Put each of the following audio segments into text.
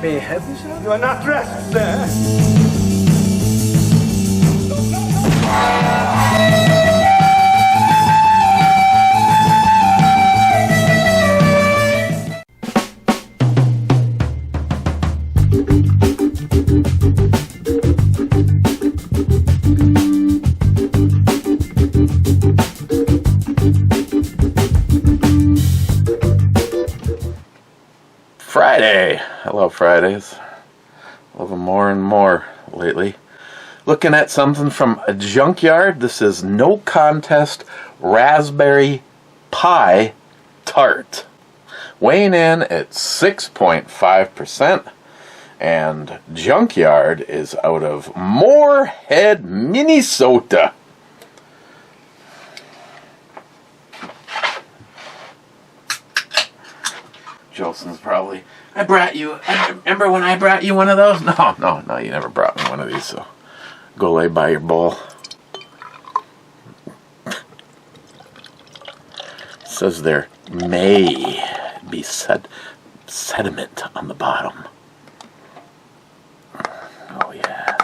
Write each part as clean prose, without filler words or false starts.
May I help you, sir? You are not dressed, sir. Friday. I love Fridays. Love them more and more lately. Looking at something from a junkyard. This is No Contest Raspberry Pie Tart. Weighing in at 6.5%. And Junkyard is out of Moorhead, Minnesota. Jolson's probably, I remember when I brought you one of those? No, you never brought me one of these, so go lay by your bowl. It says there may be sediment on the bottom. Oh yeah.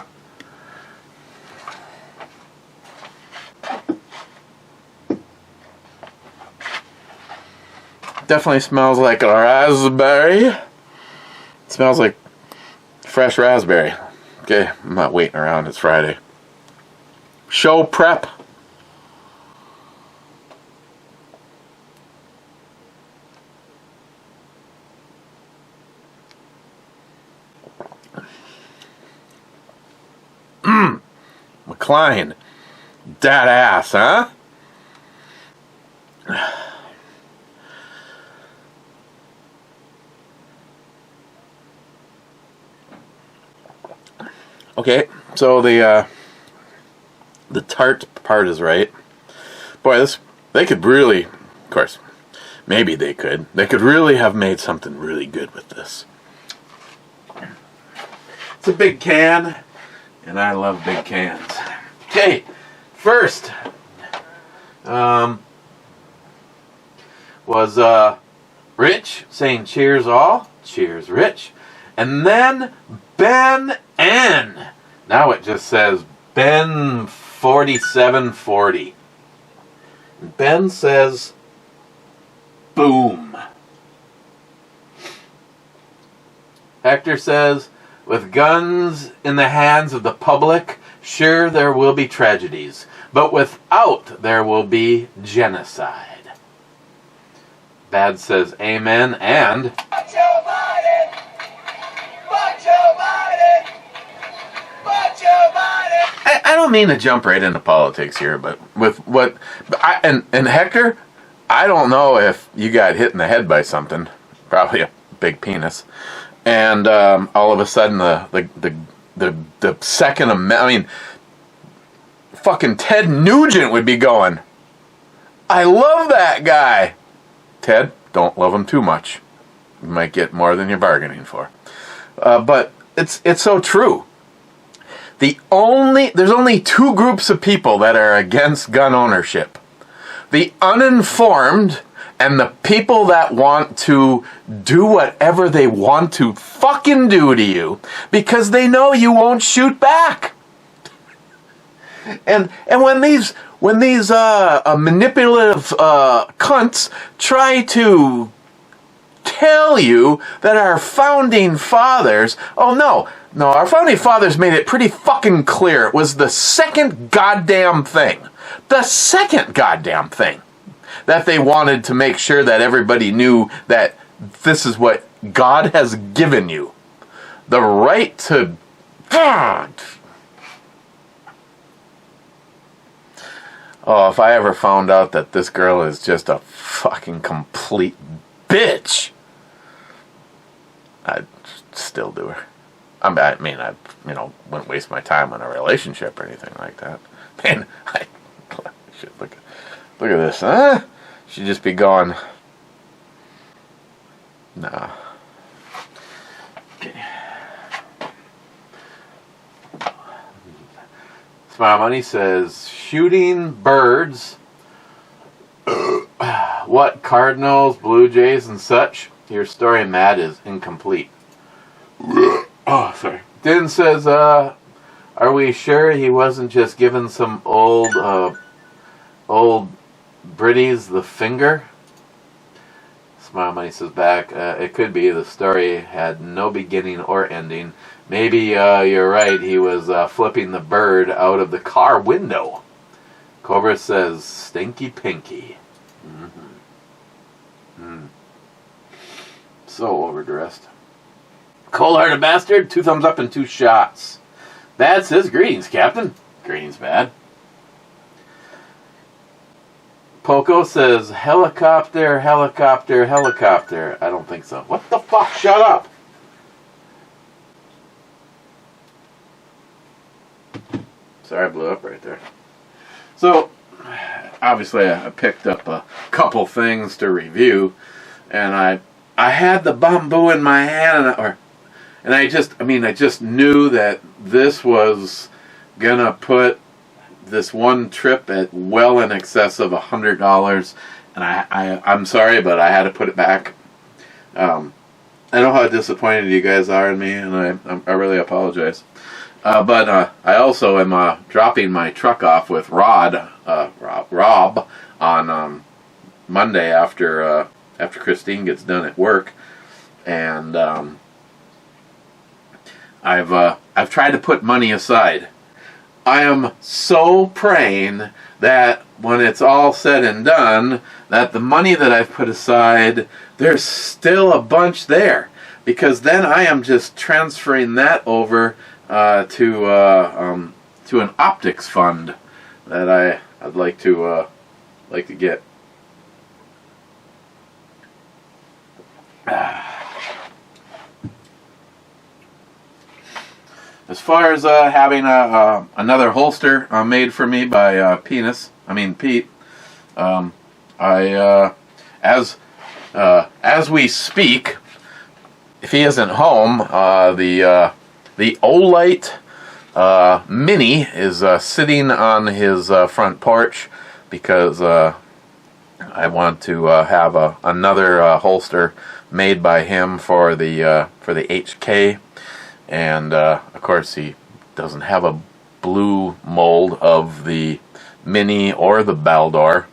Definitely smells like a raspberry. It smells like fresh raspberry. Okay, I'm not waiting around. It's Friday. Show prep. McLean. That ass, huh? Okay, so the tart part is right. Boy, they could really, of course, maybe they could really have made something really good with this. It's a big can, and I love big cans. Okay, first was Rich saying cheers all, cheers Rich, and then Ben N. Now it just says Ben 4740. Ben says boom. Hector says, with guns in the hands of the public, sure there will be tragedies, but without there will be genocide. Bad says amen and I don't mean to jump right into politics here, but with what and Hector, I don't know if you got hit in the head by something, probably a big penis, and all of a sudden the Second Amendment. I mean, fucking Ted Nugent would be going, I love that guy. Ted, don't love him too much. You might get more than you're bargaining for. But it's so true. There's only two groups of people that are against gun ownership. The uninformed and the people that want to do whatever they want to fucking do to you because they know you won't shoot back. And when these manipulative cunts try to tell you that our founding fathers, no, our founding fathers made it pretty fucking clear. It was the second goddamn thing that they wanted to make sure that everybody knew that this is what God has given you. The right to... Oh, if I ever found out that this girl is just a fucking complete bitch, I'd still do her. I wouldn't waste my time on a relationship or anything like that. Man, I should look at this, huh? She'd just be going, nah. Okay. Smile Money says, shooting birds, what, Cardinals, Blue Jays, and such? Your story, Matt, is incomplete. Oh, sorry. Din says, are we sure he wasn't just giving some old Britties the finger? Smile Money says back, it could be. The story had no beginning or ending. Maybe you're right. He was flipping the bird out of the car window. Cobra says, stinky pinky. So overdressed. Cold-hearted bastard, 2 thumbs up and 2 shots. Bad says, greetings, Captain. Greetings, Bad. Poco says, helicopter, helicopter, helicopter. I don't think so. What the fuck? Shut up. Sorry, I blew up right there. So, obviously, I picked up a couple things to review, and I had the bamboo in my hand, and I just knew that this was gonna put this one trip at well in excess of $100, and I'm sorry, but I had to put it back. I know how disappointed you guys are in me, and I really apologize. But I also am dropping my truck off with Rob on Monday after Christine gets done at work, and I've tried to put money aside. I am so praying that when it's all said and done, that the money that I've put aside, there's still a bunch there, because then I am just transferring that over to an optics fund that I'd like to get. As far as having another holster made for me by Pete, as we speak, if he isn't home, the Olight Mini is sitting on his front porch, because I want to have another holster made by him for the HK. And of course, he doesn't have a blue mold of the Mini or the Baldor.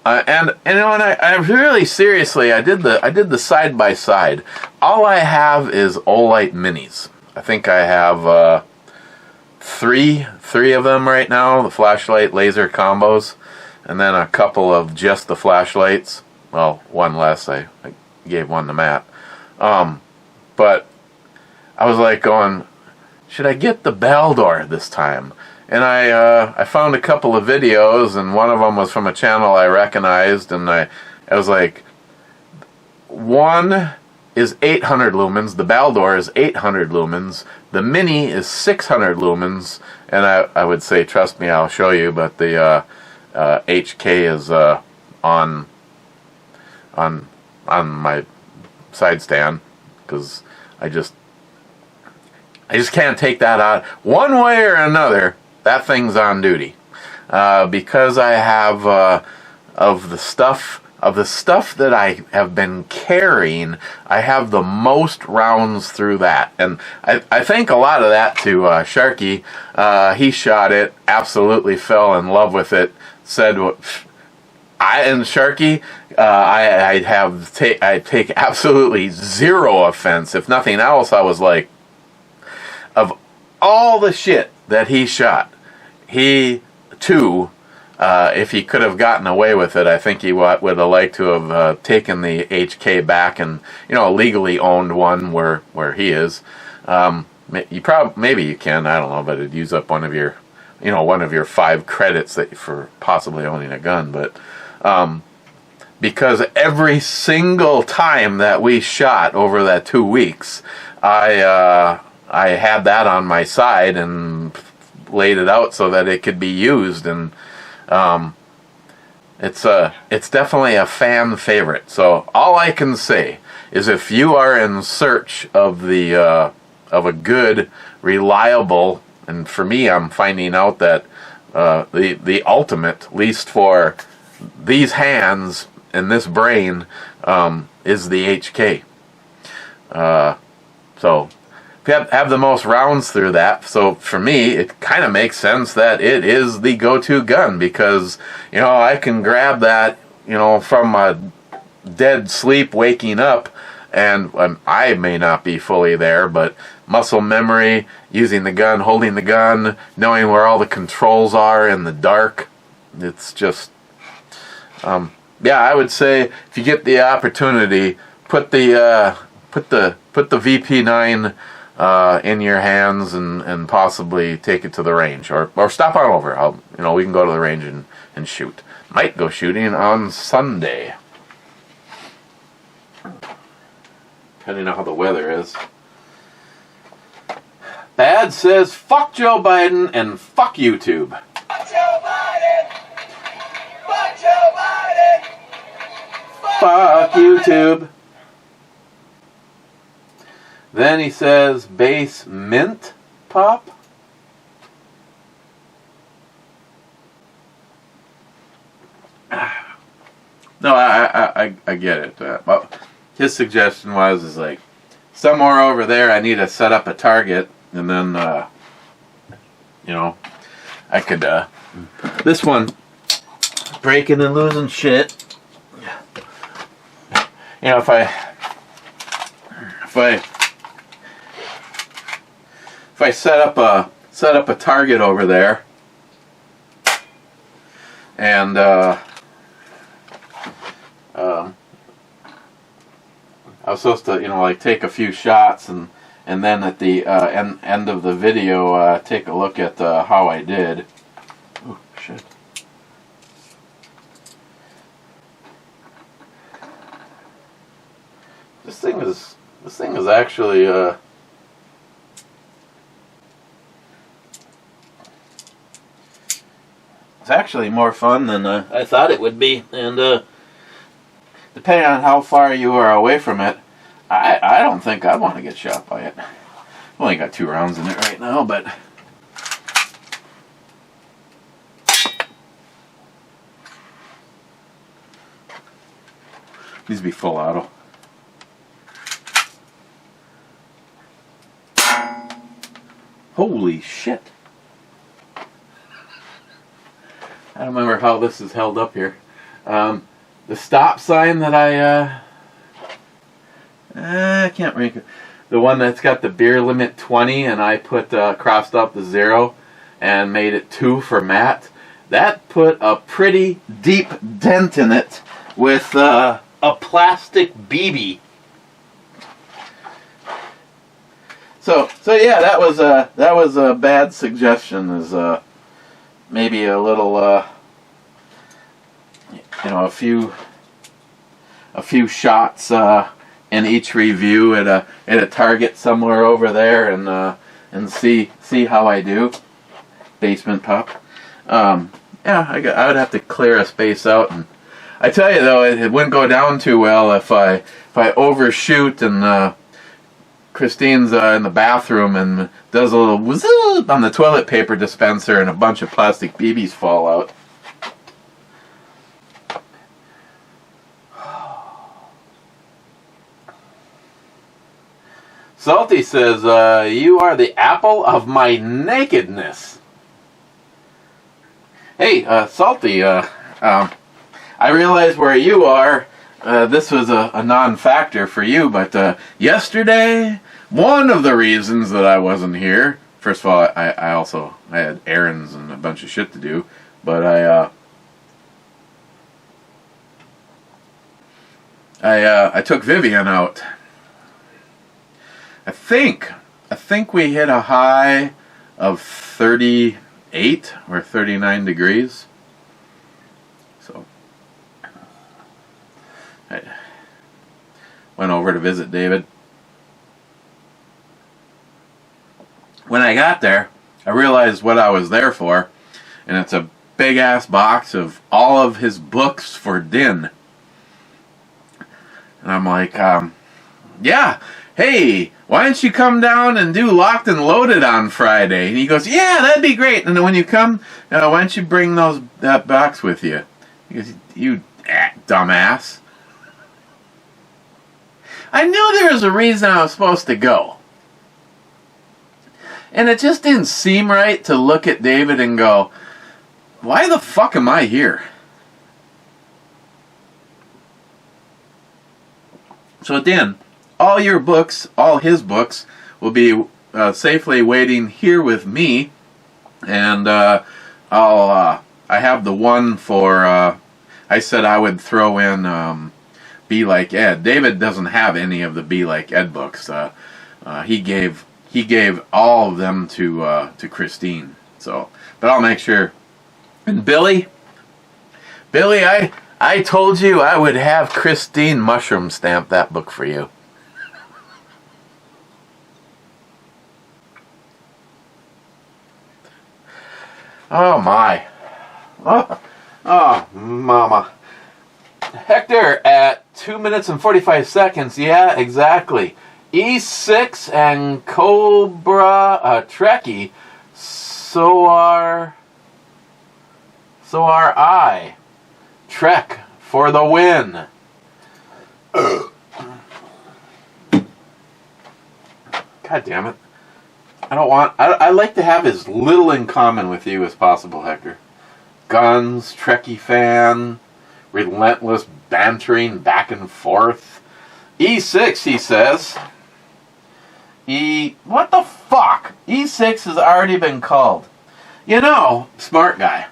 And I really seriously, I did the side by side. All I have is Olight Minis. I think I have three of them right now. The flashlight laser combos, and then a couple of just the flashlights. Well, one less. I gave one to Matt. But I was like going, should I get the Baldor this time? And I found a couple of videos, and one of them was from a channel I recognized, and I was like, one is 800 lumens, the Baldor is 800 lumens, the Mini is 600 lumens, and I would say, trust me, I'll show you, but the HK is on my side stand, because I just can't take that out. One way or another, that thing's on duty. Because I have of the stuff that I have been carrying, I have the most rounds through that. And I think a lot of that to Sharky. He shot it, absolutely fell in love with it, said, Sharky, I take absolutely zero offense. If nothing else, I was like, of all the shit that he shot, he too, if he could have gotten away with it, I think he would have liked to have taken the HK back and, legally owned one where he is. Maybe you can, I don't know, but it'd use up one of your 5 credits for possibly owning a gun. But because every single time that we shot over that 2 weeks, I had that on my side and laid it out so that it could be used, and it's definitely a fan favorite. So all I can say is, if you are in search of of a good, reliable, and for me, I'm finding out that the ultimate, at least for these hands and this brain, is the HK. So have the most rounds through that. So for me, it kind of makes sense that it is the go-to gun, because, you know, I can grab that, you know, from a dead sleep waking up, and I may not be fully there, but muscle memory, using the gun, holding the gun, knowing where all the controls are in the dark, it's just, yeah, I would say if you get the opportunity, put the VP9 in your hands, and possibly take it to the range, or stop on over. You know, we can go to the range and shoot. Might go shooting on Sunday, depending on how the weather is. Bad says, fuck Joe Biden and fuck YouTube. Fuck Joe Biden! Fuck Joe Biden! Fuck YouTube. Then he says, base mint pop. No, I get it. But his suggestion is like, somewhere over there I need to set up a target, and then, you know, I could, this one, breaking and losing shit. You know, if I set up a target over there, and I was supposed to, you know, like take a few shots, and then at the end of the video, take a look at how I did. Oh shit! This thing is actually it's actually more fun than I thought it would be, and depending on how far you are away from it, I don't think I want to get shot by it. I've only got 2 rounds in it right now, but needs to be full auto. Holy shit! I don't remember how this is held up here. The stop sign that I can't remember. The one that's got the beer limit 20, and I put crossed out the 0 and made it 2 for Matt. That put a pretty deep dent in it with a plastic BB. So yeah, that was a bad suggestion. Is maybe a little you know, a few shots in each review at a target somewhere over there, and see how I do. Basement pop. Yeah, I would have to clear a space out, and I tell you though, it wouldn't go down too well if I overshoot, and Christine's in the bathroom and does a little whoop on the toilet paper dispenser, and a bunch of plastic BBs fall out. Salty says, you are the apple of my nakedness. Hey, Salty, I realize where you are. This was a non-factor for you, but yesterday, one of the reasons that I wasn't here, first of all, I had errands and a bunch of shit to do, but I took Vivian out. I think we hit a high of 38 or 39 degrees. So I went over to visit David. When I got there, I realized what I was there for, and it's a big ass box of all of his books for Din. And I'm like, yeah, hey, why don't you come down and do Locked and Loaded on Friday? And he goes, yeah, that'd be great. And then when you come, why don't you bring that box with you? He goes, you dumbass. I knew there was a reason I was supposed to go. And it just didn't seem right to look at David and go, why the fuck am I here? So Dan, all your books, all his books, will be safely waiting here with me. And I have the one for, I said I would throw in Be Like Ed. David doesn't have any of the Be Like Ed books. He gave all of them to Christine. So, but I'll make sure. And Billy, I told you I would have Christine mushroom stamp that book for you. Oh my. Oh, mama. Hector at 2 minutes and 45 seconds. Yeah, exactly. E6 and Cobra Trekkie. So are I. Trek for the win. God damn it. I like to have as little in common with you as possible, Hector. Guns, Trekkie fan, relentless bantering back and forth. E6, he says. What the fuck? E6 has already been called. You know, smart guy.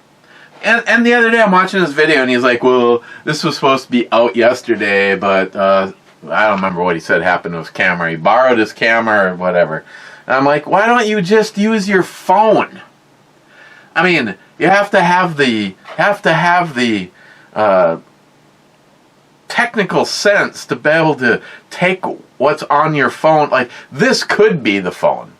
And the other day I'm watching this video and he's like, well, this was supposed to be out yesterday, but I don't remember what he said happened to his camera. He borrowed his camera or whatever. And I'm like, why don't you just use your phone? I mean, you have to have the technical sense to be able to take what's on your phone. Like, this could be the phone.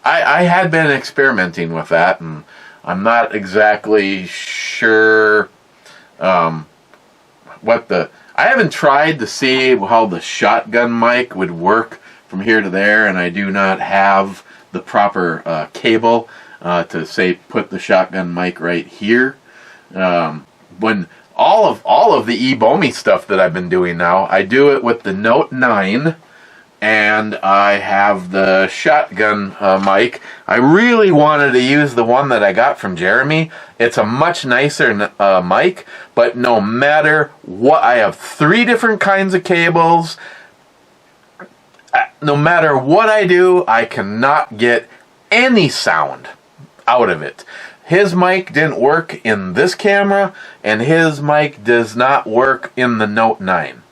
I had been experimenting with that, and I'm not exactly sure what the... I haven't tried to see how the shotgun mic would work from here to there, and I do not have the proper cable to say put the shotgun mic right here. When all of the eBomi stuff that I've been doing now, I do it with the Note 9, and I have the shotgun mic. I really wanted to use the one that I got from Jeremy. It's a much nicer mic, but no matter what, I have 3 different kinds of cables. No matter what I do, I cannot get any sound out of it. His mic didn't work in this camera, and his mic does not work in the Note 9.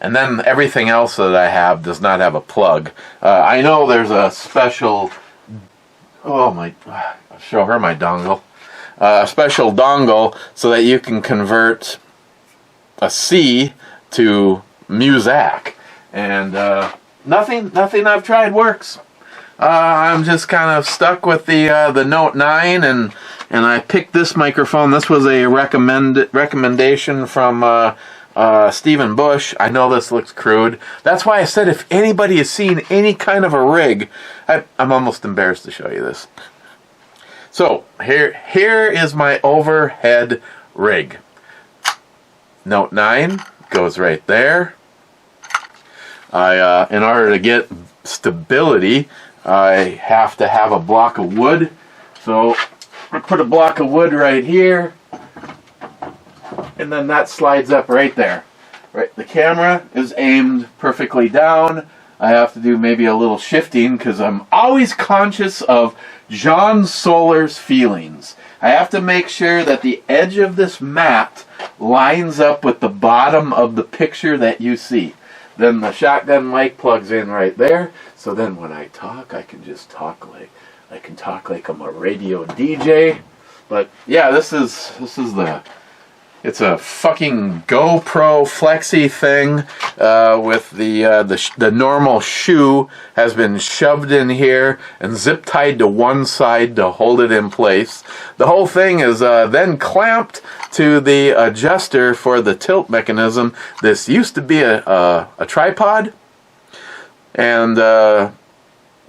And then everything else that I have does not have a plug. I know there's a special... Oh my... I'll show her my dongle. A special dongle so that you can convert a C to Muzak. And nothing I've tried works. I'm just kind of stuck with the Note 9, and I picked this microphone. This was a recommendation from Stephen Bush. I know this looks crude. That's why I said if anybody has seen any kind of a rig, I'm almost embarrassed to show you this. So here is my overhead rig. Note 9 goes right there. In order to get stability, I have to have a block of wood. So I put a block of wood right here, and then that slides up right there. Right, the camera is aimed perfectly down. I have to do maybe a little shifting because I'm always conscious of John Solar's feelings. I have to make sure that the edge of this mat lines up with the bottom of the picture that you see. Then the shotgun mic plugs in right there. So then when I talk, I can just talk like I'm a radio DJ. But yeah, this is it's a fucking GoPro Flexi thing with the normal shoe has been shoved in here and zip tied to one side to hold it in place. The whole thing is then clamped to the adjuster for the tilt mechanism. This used to be a tripod, and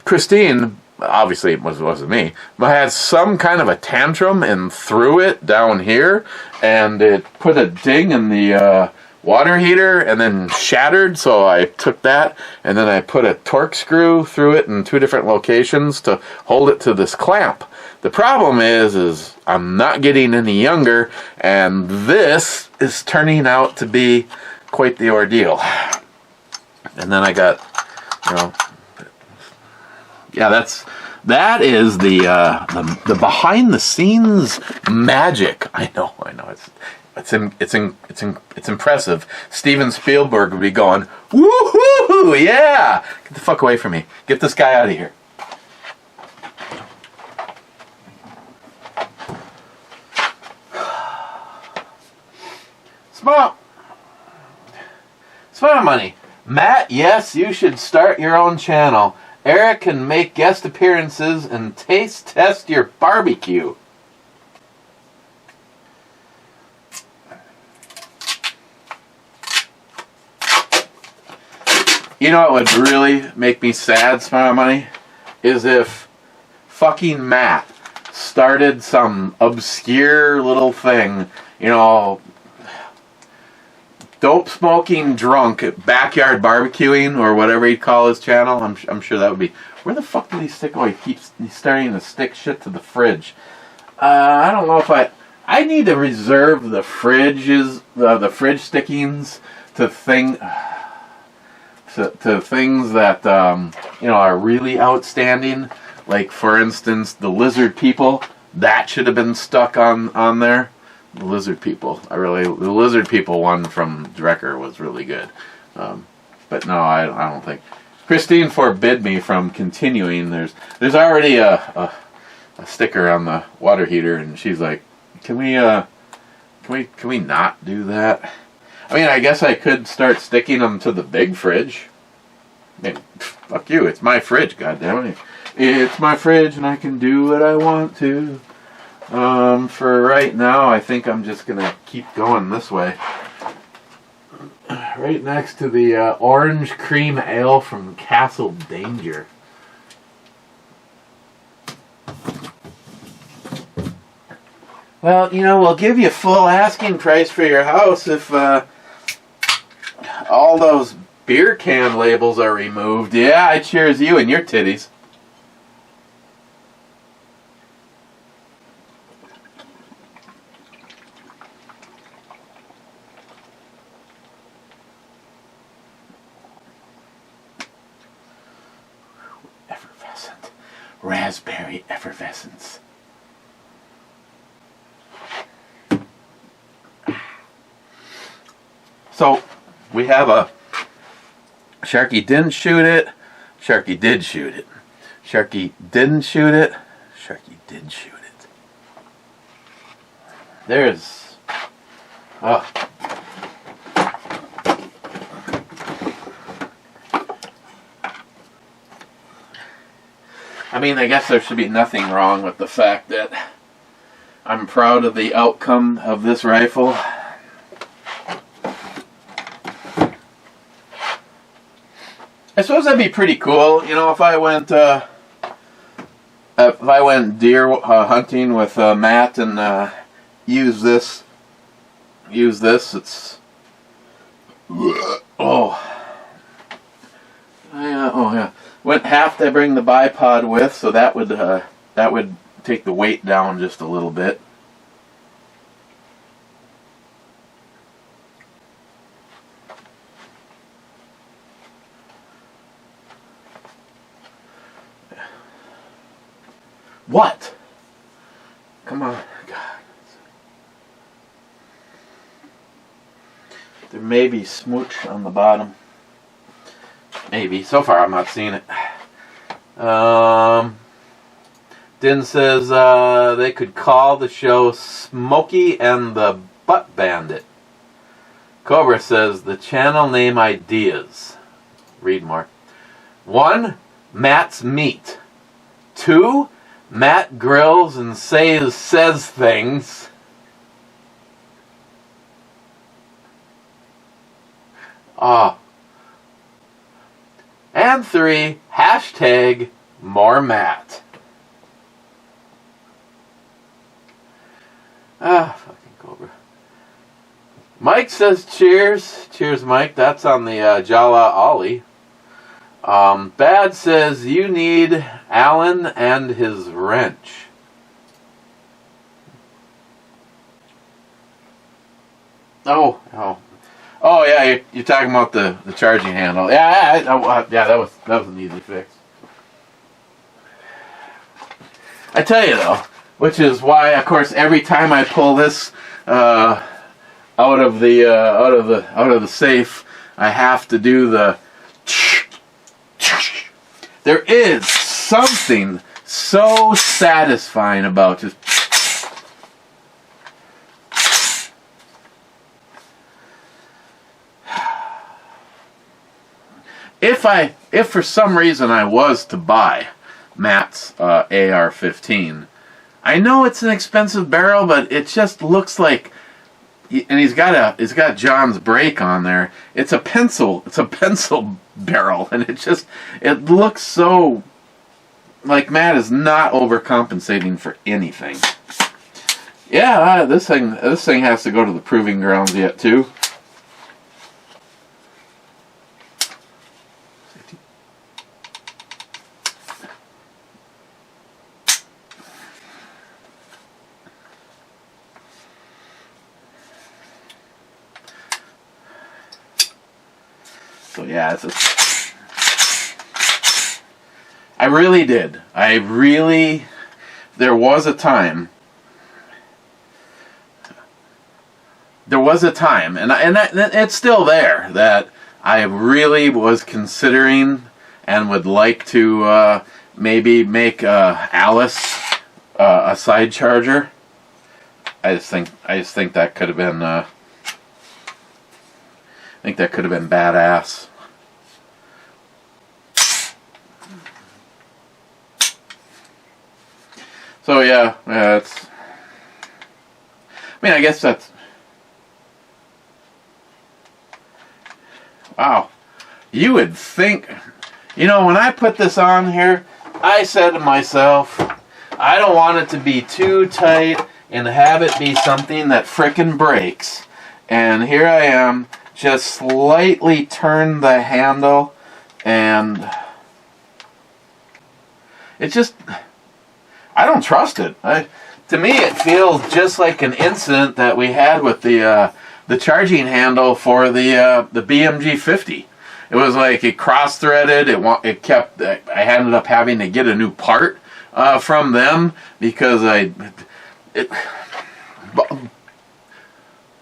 Christine, obviously it wasn't me, but had some kind of a tantrum and threw it down here, and it put a ding in the water heater and then shattered, so I took that and then I put a torque screw through it in 2 different locations to hold it to this clamp. The problem is I'm not getting any younger, and this is turning out to be quite the ordeal. And then I got, that is the behind the scenes magic. I know. It's impressive. Steven Spielberg would be going, woohoo, yeah! Get the fuck away from me. Get this guy out of here. Smart money. Matt, yes, you should start your own channel. Eric can make guest appearances and taste test your barbecue. You know what would really make me sad, Smart Money? Is if fucking Matt started some obscure little thing, dope smoking drunk backyard barbecuing or whatever he'd call his channel. I'm sure that would be. Where the fuck did he stick? Oh, he's starting to stick shit to the fridge. I don't know if I need to reserve the fridges, the fridge stickings to things that are really outstanding. Like, for instance, the lizard people. That should have been stuck on there. The lizard people. The lizard people one from Drecker was really good. But no, I don't think. Christine forbid me from continuing. There's already a sticker on the water heater, and she's like, can we not do that? I mean, I guess I could start sticking them to the big fridge. I mean, fuck you, it's my fridge, goddammit. It's my fridge and I can do what I want to. For right now, I think I'm just going to keep going this way. Right next to the orange cream ale from Castle Danger. Well, we'll give you full asking price for your house if all those beer can labels are removed. Yeah, I cheers you and your titties. Effervescent. Raspberry effervescence. So, we have a Sharky didn't shoot it. Sharky did shoot it. Sharky didn't shoot it. Sharky did shoot it. There's... Oh. I mean, I guess there should be nothing wrong with the fact that I'm proud of the outcome of this rifle. I suppose that'd be pretty cool, if I went deer hunting with Matt and use this. It's yeah. Wouldn't have to bring the bipod with, so that would take the weight down just a little bit. What? Come on, God. There may be smooch on the bottom. Maybe. So far, I'm not seeing it. Din says they could call the show Smokey and the Butt Bandit. Cobra says the channel name ideas. Read more. 1. Matt's Meat. 2. Matt grills and says things. And 3, hashtag more Matt. Fucking Cobra. Mike says cheers. Cheers, Mike. That's on the Jala Ollie. Bad says you need Alan and his wrench. Oh, yeah. You're talking about the charging handle. Yeah, that was an easy fix. I tell you though, which is why, of course, every time I pull this out of the safe, I have to do the. There is something so satisfying about just. If for some reason I was to buy Matt's AR-15, I know it's an expensive barrel, but it just looks like, and he's got John's brake on there. It's a pencil barrel, and it looks so like Matt is not overcompensating for anything. Yeah, this thing has to go to the proving grounds yet too. So yeah, I really did. There was a time, and it's still there, that I really was considering and would like to maybe make Alice a side charger. I just think that could have been. I think that could have been badass. So yeah, it's. I mean, I guess that's. Wow, you would think. You know, when I put this on here, I said to myself, I don't want it to be too tight and have it be something that frickin' breaks. And here I am. Just slightly turn the handle, and it just, I don't trust it. To me, it feels just like an incident that we had with the charging handle for the BMG 50. It was like it cross-threaded. It kept. I ended up having to get a new part from them because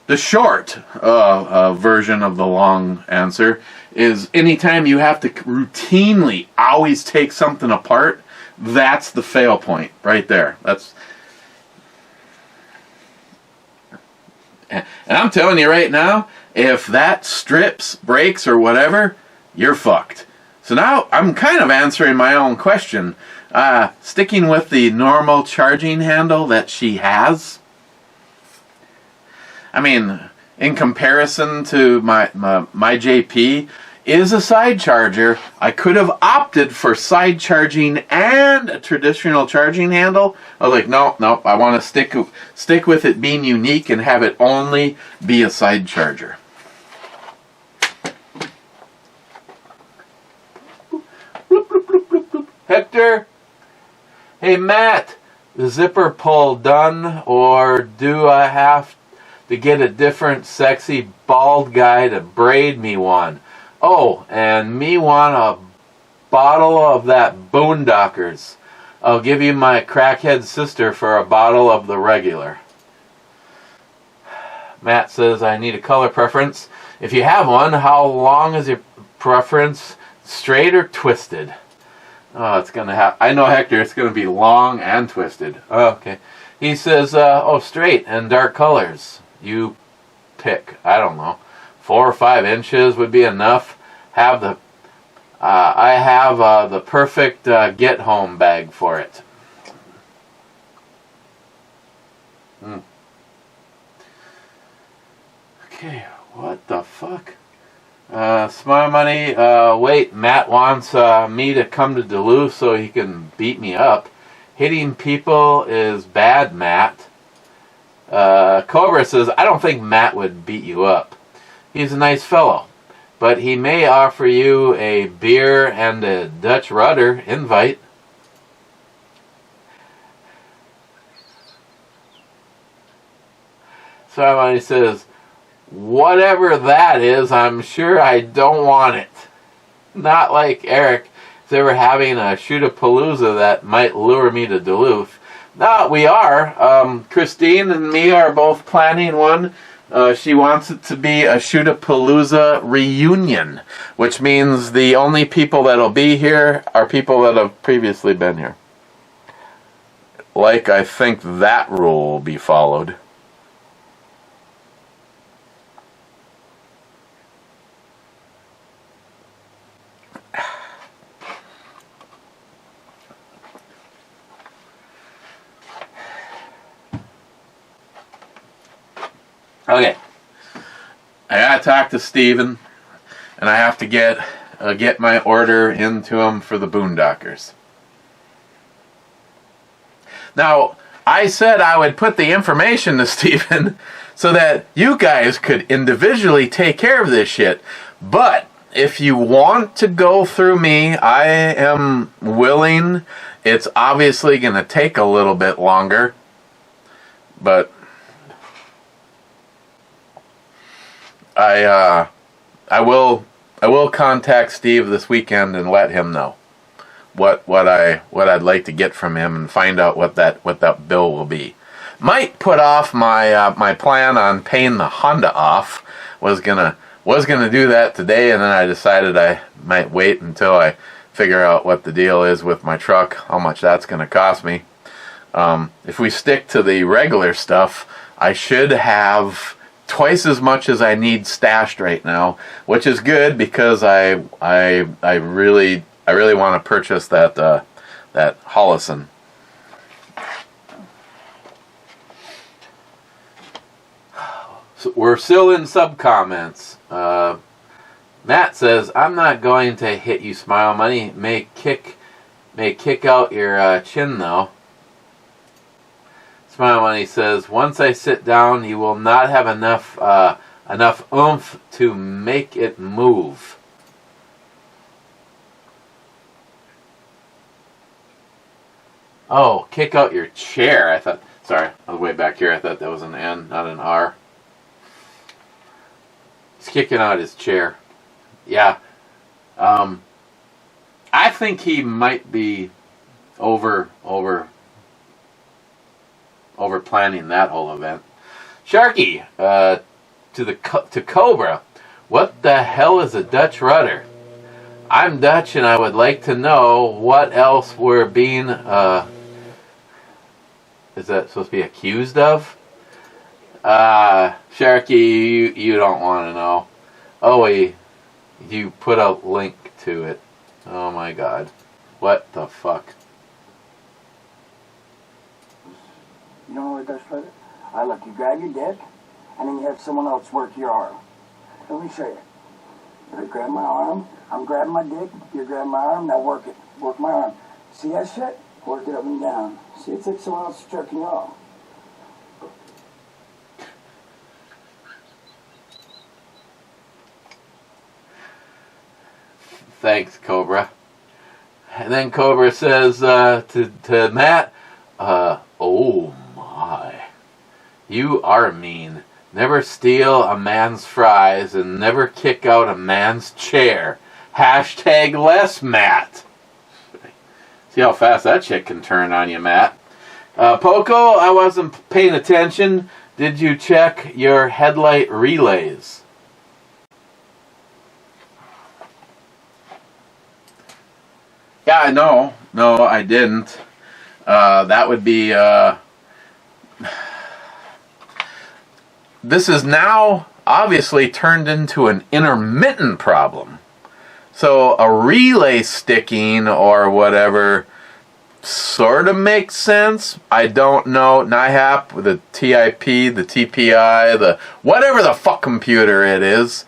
the short version of the long answer is anytime you have to routinely always take something apart, that's the fail point right there. And I'm telling you right now, if that strips, breaks, or whatever, you're fucked. So now I'm kind of answering my own question. Sticking with the normal charging handle that she has, I mean, in comparison to my JP is a side charger. I could have opted for side charging and a traditional charging handle. I was like, no, I want to stick with it being unique and have it only be a side charger. Hector, hey Matt, the zipper pull done, or do I have to get a different sexy bald guy to braid me one? Oh, and me want a bottle of that Boondockers. I'll give you my crackhead sister for a bottle of the regular. Matt says, I need a color preference. If you have one, how long is your preference? Straight or twisted? Oh, it's going to have... I know, Hector, it's going to be long and twisted. Oh, okay. He says, straight and dark colors. You pick. I don't know. 4 or 5 inches would be enough. I have the perfect get home bag for it. Okay, what the fuck? Smart money. Wait, Matt wants me to come to Duluth so he can beat me up. Hitting people is bad, Matt. Cobra says, I don't think Matt would beat you up. He's a nice fellow, but he may offer you a beer and a Dutch rudder invite. So he says, whatever that is, I'm sure I don't want it. Not like Eric is ever having a shoot-a-palooza that might lure me to Duluth. No, we are. Christine and me are both planning one. She wants it to be a shoot-a-palooza reunion, which means the only people that'll be here are people that have previously been here. Like, I think that rule will be followed. Okay, I gotta talk to Steven, and I have to get my order into him for the Boondockers. Now, I said I would put the information to Steven so that you guys could individually take care of this shit, but if you want to go through me, I am willing. It's obviously gonna take a little bit longer, but I will contact Steve this weekend and let him know what I'd like to get from him and find out what that bill will be. Might put off my plan on paying the Honda off. Was gonna do that today, and then I decided I might wait until I figure out what the deal is with my truck, how much that's gonna cost me. If we stick to the regular stuff, I should have twice as much as I need stashed right now, which is good because I really want to purchase that Hollison. So we're still in sub comments. Matt says, "I'm not going to hit you, Smile Money. May kick out your chin though." Smile Money says, once I sit down, you will not have enough oomph to make it move. Oh, kick out your chair. Sorry, I was way back here. I thought that was an N, not an R. He's kicking out his chair. Yeah. I think he might be over planning that whole event. Sharky, to Cobra, what the hell is a Dutch rudder? I'm Dutch and I would like to know what else we're being, is that supposed to be accused of? Sharky, you don't want to know. Oh, you put a link to it. Oh my god. What the fuck? You don't know what Dutch rudder? Look, you grab your dick, and then you have someone else work your arm. Let me show you. I grab my arm, I'm grabbing my dick, you're grabbing my arm, now work it. Work my arm. See that shit? Work it up and down. See, it's like someone else jerking you off. Thanks, Cobra. And then Cobra says to Matt, oh my, you are mean. Never steal a man's fries and never kick out a man's chair. Hashtag less Matt. See how fast that shit can turn on you, Matt. Poco, I wasn't paying attention. Did you check your headlight relays? Yeah, no, I didn't. That would be, this is now obviously turned into an intermittent problem. So a relay sticking or whatever sort of makes sense. I don't know. NIHAP, the TIP, the TPI, the whatever the fuck computer it is.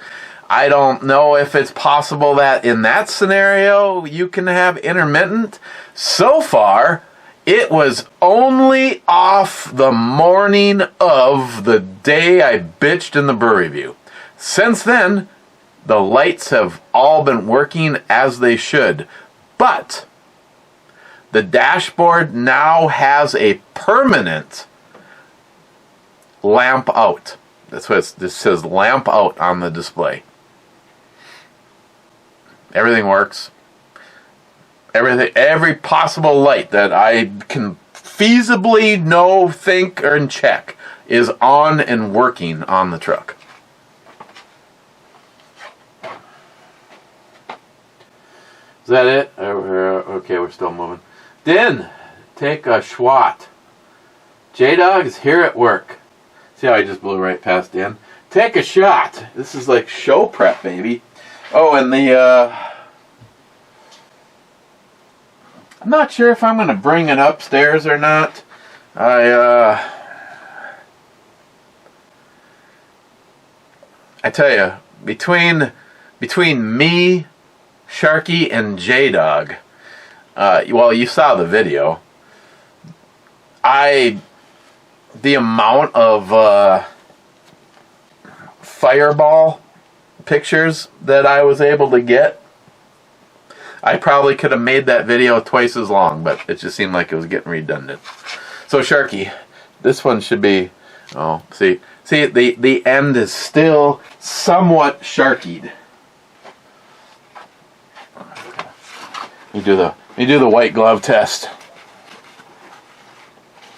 I don't know if it's possible that in that scenario you can have intermittent. So far, It was only off the morning of the day I bitched in the Burr review. Since then, the lights have all been working as they should. But the dashboard now has a permanent lamp out. That's what this says, lamp out on the display. Everything works. Every possible light that I can feasibly know, think, or check is on and working on the truck. Is that it? Okay, we're still moving. Then, take a Schwat. J-Dog is here at work. See how I just blew right past Dan? Take a shot. This is like show prep, baby. Oh, and I'm not sure if I'm going to bring it upstairs or not. I tell you, between me, Sharky, and J-Dog, well, you saw the video. The amount of fireball pictures that I was able to get, I probably could have made that video twice as long, but it just seemed like it was getting redundant. So Sharky, this one should be, oh, see, the end is still somewhat sharkied. You do the white glove test.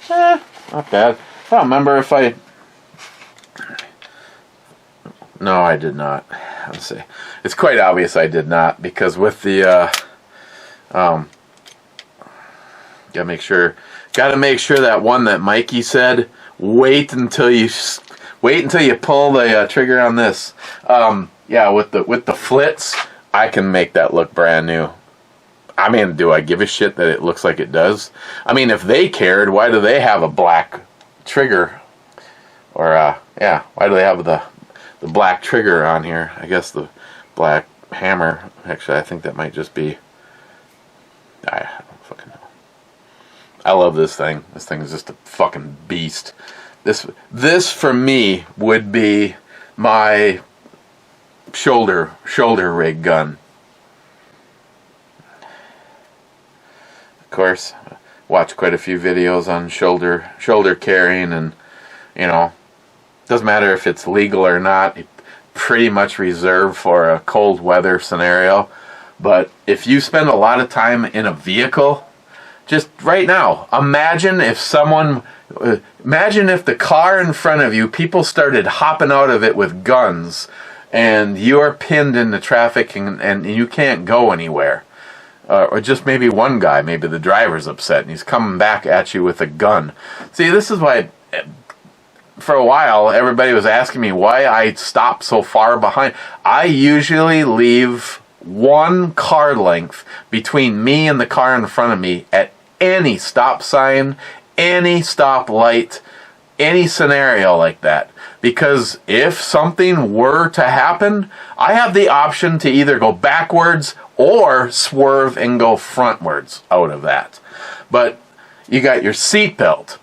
Not bad. I don't remember if I... No, I did not. Let's see. It's quite obvious I did not, because with the gotta make sure that one that Mikey said, wait until you pull the trigger on this. Yeah, with the flits, I can make that look brand new. I mean, do I give a shit that it looks like it does? I mean, if they cared, why do they have a black trigger? Or yeah, why do they have the black trigger on here? I guess the black hammer. Actually, I think that might just be... I don't fucking know. I love this thing. This thing is just a fucking beast. This for me would be my shoulder rig gun. Of course, watch quite a few videos on shoulder carrying, and you know, doesn't matter if it's legal or not. It's pretty much reserved for a cold weather scenario. But if you spend a lot of time in a vehicle, just right now, imagine if the car in front of you, people started hopping out of it with guns, and you're pinned into traffic and you can't go anywhere. Or just maybe one guy, maybe the driver's upset and he's coming back at you with a gun. See, this is why, for a while, everybody was asking me why I stopped so far behind. I usually leave one car length between me and the car in front of me at any stop sign, any stop light, any scenario like that. Because if something were to happen, I have the option to either go backwards or swerve and go frontwards out of that. But you got your seatbelt.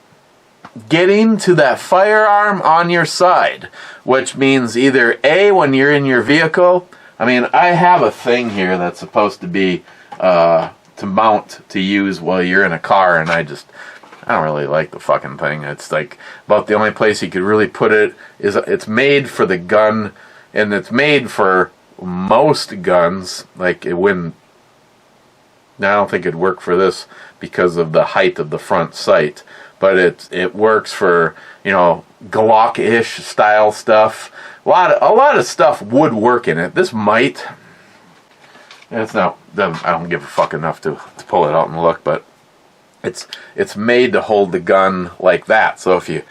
Getting to that firearm on your side, which means either A, when you're in your vehicle, I mean, I have a thing here that's supposed to be to mount to use while you're in a car, and I don't really like the fucking thing. It's like about the only place you could really put it is it's made for the gun, and it's made for most guns. Like, it wouldn't, I don't think it'd work for this because of the height of the front sight, but it works for, you know, Glock-ish style stuff. A lot of stuff would work in it. This might. It's not. I don't give a fuck enough to pull it out and look, but it's made to hold the gun like that. So if you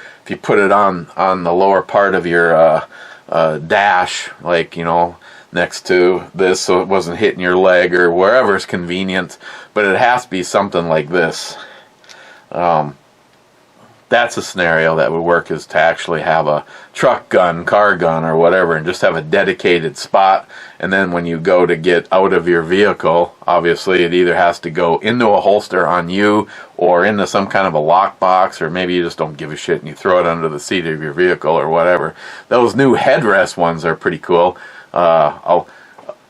put it on the lower part of your dash, like, you know, next to this, so it wasn't hitting your leg or wherever is convenient, but it has to be something like this. that's a scenario that would work, is to actually have a truck gun, car gun, or whatever, and just have a dedicated spot. And then when you go to get out of your vehicle, obviously it either has to go into a holster on you or into some kind of a lockbox, or maybe you just don't give a shit and you throw it under the seat of your vehicle or whatever. Those new headrest ones are pretty cool. An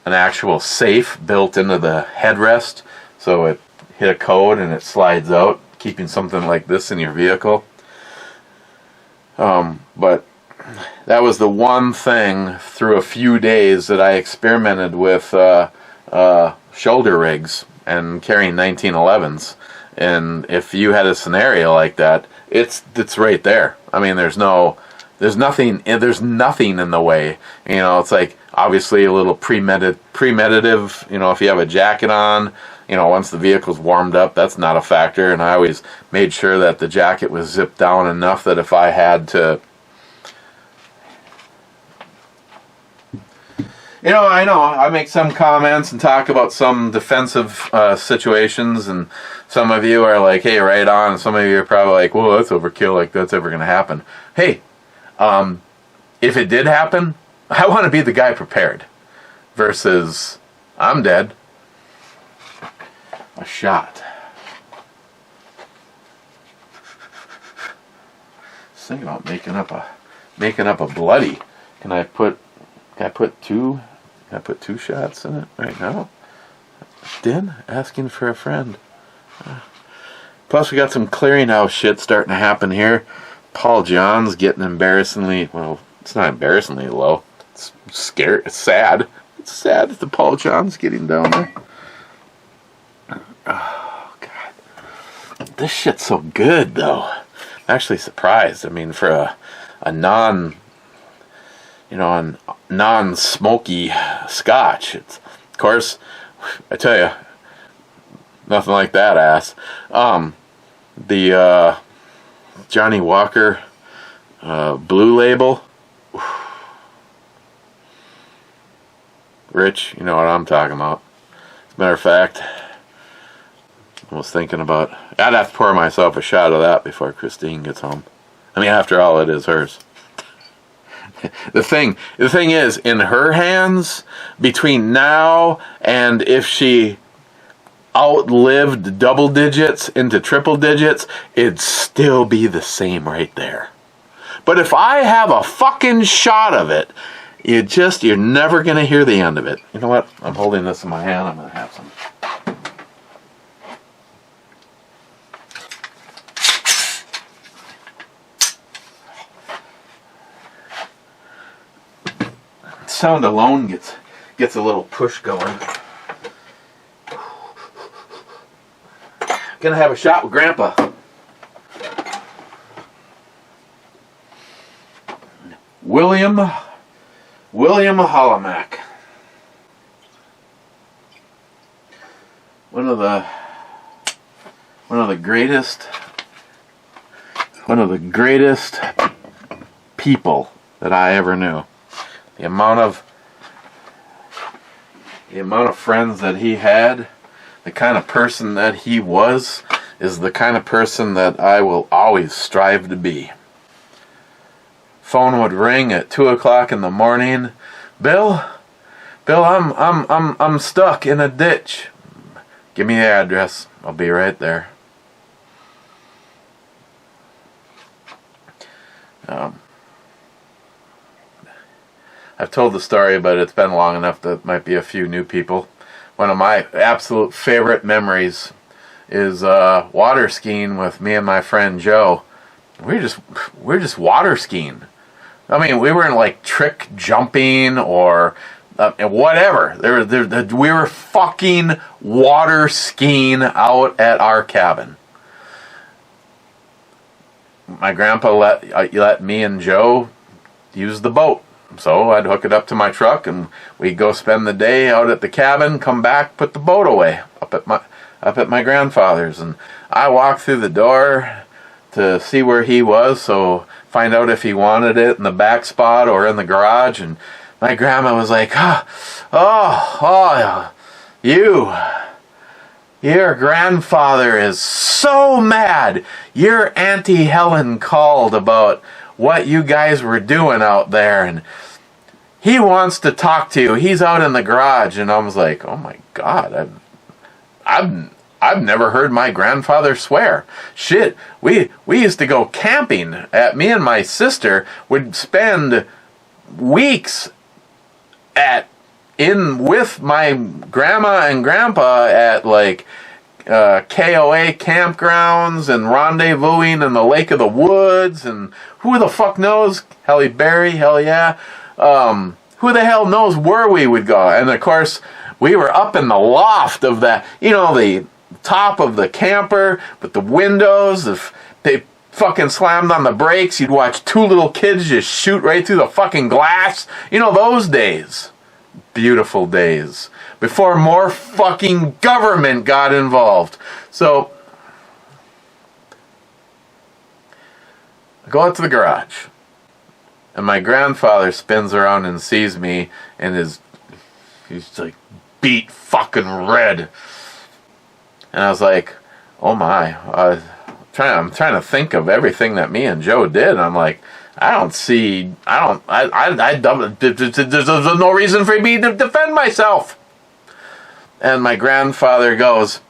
actual safe built into the headrest, so it hit a code and it slides out, keeping something like this in your vehicle. But that was the one thing through a few days that I experimented with shoulder rigs and carrying 1911s. And if you had a scenario like that, it's right there. I mean, there's nothing in the way. You know, it's like obviously a little premeditative. You know, if you have a jacket on, you know, once the vehicle's warmed up, that's not a factor. And I always made sure that the jacket was zipped down enough that if I had to, you know, I make some comments and talk about some defensive situations, and some of you are like, hey, right on. And some of you are probably like, well, that's overkill, like that's ever going to happen. Hey, if it did happen, I want to be the guy prepared versus I'm dead. A shot. Just thinking about making up a bloody. Can I put two shots in it right now? Den asking for a friend. Plus we got some clearinghouse shit starting to happen here. Paul John's getting embarrassingly, well, it's not embarrassingly low. It's scary. It's sad. It's sad that the Paul John's getting down there. Oh, God. This shit's so good, though. I'm actually surprised. I mean, for a non-smoky scotch. It's, of course, I tell you, nothing like that ass. The Johnny Walker Blue Label. Rich, you know what I'm talking about. As a matter of fact, I was thinking about, I'd have to pour myself a shot of that before Christine gets home. I mean, after all, it is hers. The thing is, in her hands, between now and if she outlived double digits into triple digits, it'd still be the same right there. But if I have a fucking shot of it, you're never going to hear the end of it. You know what? I'm holding this in my hand. I'm going to have some. Sound alone gets a little push going. Gonna have a shot with Grandpa. William Hollamack. One of the greatest people that I ever knew. The amount of friends that he had, the kind of person that he was, is the kind of person that I will always strive to be. Phone would ring at 2 o'clock in the morning. Bill, I'm stuck in a ditch. Give me the address. I'll be right there. I've told the story, but it's been long enough that might be a few new people. One of my absolute favorite memories is water skiing with me and my friend Joe. We're just water skiing. I mean, we weren't like trick jumping or whatever. We were fucking water skiing out at our cabin. My grandpa let me and Joe use the boat. So I'd hook it up to my truck and we'd go spend the day out at the cabin, come back, put the boat away up at my grandfather's. And I walked through the door to see where he was, so find out if he wanted it in the back spot or in the garage. And my grandma was like, you your grandfather is so mad. Your Auntie Helen called about what you guys were doing out there, and he wants to talk to you. He's out in the garage." And I was like, "Oh my God, I've never heard my grandfather swear. Shit, we used to go camping. Me and my sister would spend weeks with my grandma and grandpa at like KOA campgrounds and rendezvousing in the Lake of the Woods, and who the fuck knows? Halle Berry, hell yeah. Who the hell knows where we would go? And of course, we were up in the loft of the top of the camper with the windows. If they fucking slammed on the brakes, you'd watch two little kids just shoot right through the fucking glass. Those days. Beautiful days. Before more fucking government got involved. So, I go out to the garage. And my grandfather spins around and sees me, and he's like beat fucking red. And I was like, "Oh my!" I'm trying to think of everything that me and Joe did. And I'm like, there's no reason for me to defend myself. And my grandfather goes,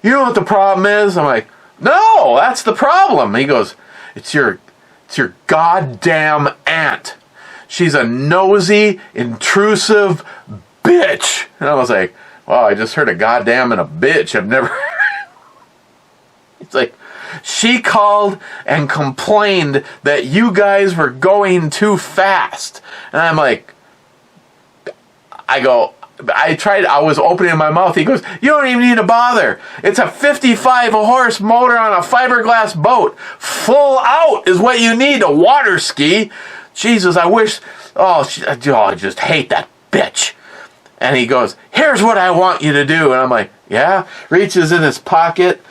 "You know what the problem is?" I'm like, "No, that's the problem." He goes, It's your goddamn aunt. She's a nosy, intrusive bitch." And I was like, "Well, I just heard a goddamn and a bitch. I've never..." It's like, "She called and complained that you guys were going too fast." And I'm like, I was opening my mouth. He goes, "You don't even need to bother. It's a 55 horse motor on a fiberglass boat. Full out is what you need to water ski. Jesus, I wish..." I just hate that bitch. And he goes, "Here's what I want you to do." And I'm like, "Yeah?" Reaches in his pocket,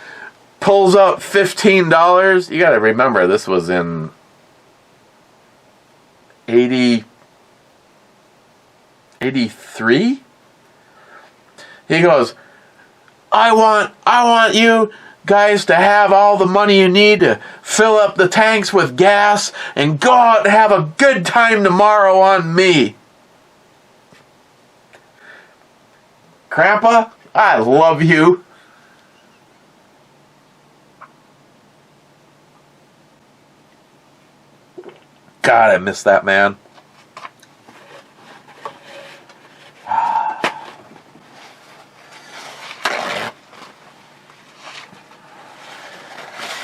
pulls out $15. You got to remember, this was in 83. He goes, I want you guys to have all the money you need to fill up the tanks with gas and go out and have a good time tomorrow on me." Grandpa, I love you. God, I miss that man.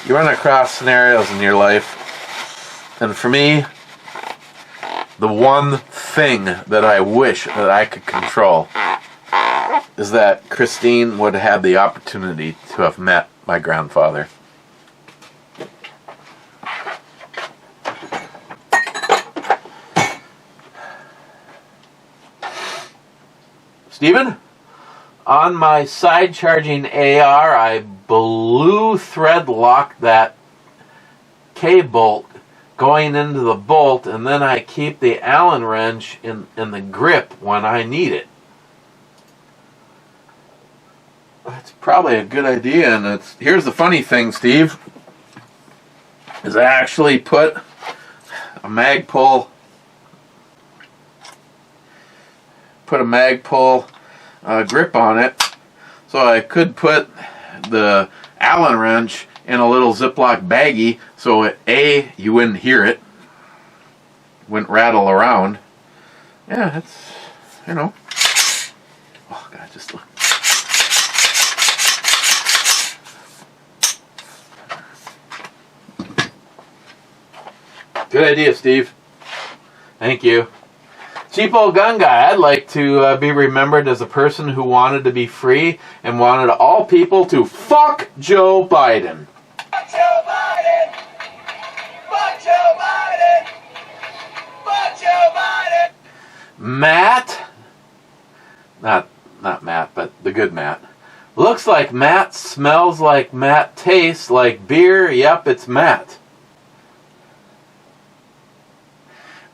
You run across scenarios in your life, and for me, the one thing that I wish that I could control is that Christine would have had the opportunity to have met my grandfather. Steven, on my side charging AR, I blue thread locked that K-bolt going into the bolt, and then I keep the Allen wrench in the grip when I need it. That's probably a good idea, and here's the funny thing, Steve, is I actually put a Magpul grip on it, so I could put the Allen wrench in a little Ziploc baggie, so you wouldn't hear it, wouldn't rattle around. Yeah, it's, oh God, just look. Good idea, Steve. Thank you. Cheap old gun guy. I'd like to be remembered as a person who wanted to be free and wanted all people to fuck Joe Biden. Fuck Joe Biden! Fuck Joe Biden! Fuck Joe Biden! Matt, not Matt, but the good Matt. Looks like Matt, smells like Matt, tastes like beer. Yep, it's Matt.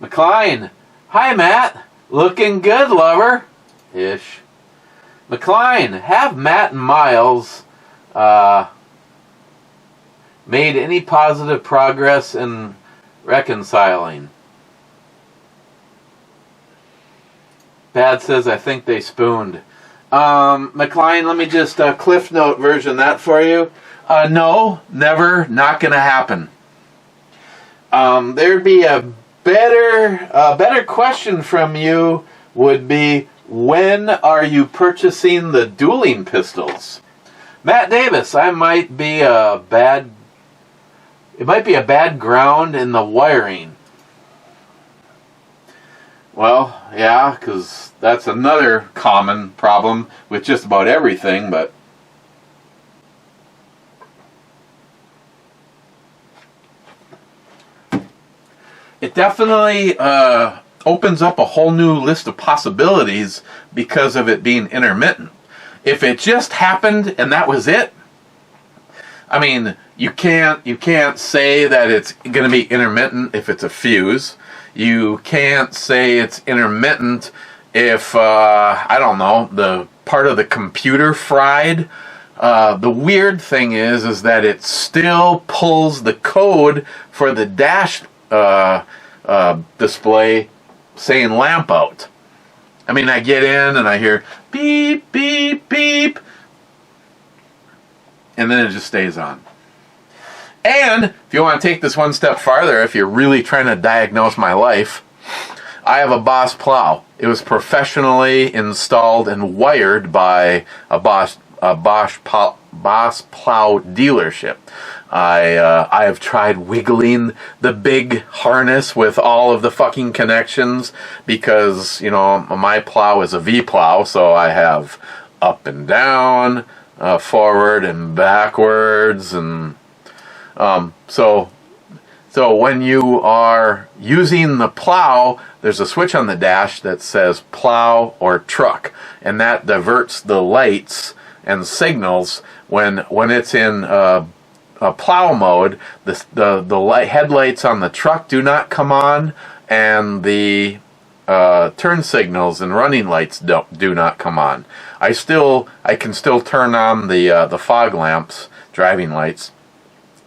McLean. Hi, Matt. Looking good, lover. Ish. McLean, have Matt and Miles made any positive progress in reconciling? Bad says, I think they spooned. McLean, let me just Cliff Note version that for you. No, never, not going to happen. There'd be a better question from you would be, when are you purchasing the dueling pistols? Matt Davis, it might be a bad ground in the wiring. Well, yeah, because that's another common problem with just about everything, but it definitely opens up a whole new list of possibilities because of it being intermittent. If it just happened and that was it, I mean, you can't say that it's going to be intermittent if it's a fuse. You can't say it's intermittent if, I don't know, the part of the computer fried. The weird thing is that it still pulls the code for the dash display saying lamp out. I mean, I get in and I hear beep, beep, beep, and then it just stays on. And if you want to take this one step farther, if you're really trying to diagnose my life, I have a Bosch plow. It was professionally installed and wired by a Bosch plow dealership. I have tried wiggling the big harness with all of the fucking connections because, you know, my plow is a V plow, so I have up and down, forward and backwards, and so when you are using the plow, there's a switch on the dash that says plow or truck, and that diverts the lights and signals when it's in plow mode. The headlights on the truck do not come on, and the turn signals and running lights do not come on. I can still turn on the fog lamps, driving lights,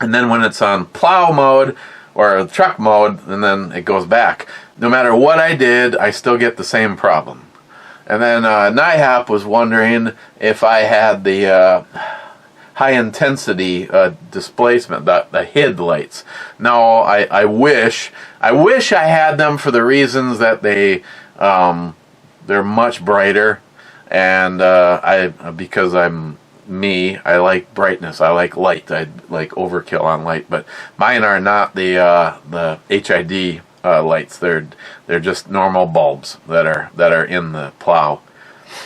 and then when it's on plow mode or truck mode, and then it goes back. No matter what I did, I still get the same problem. And then NIHAP was wondering if I had the high intensity displacement, the HID lights. No, I wish I had them for the reasons that they're much brighter, and because I'm me, I like brightness, I like light, I like overkill on light, but mine are not the HID lights. They're just normal bulbs that are in the plow.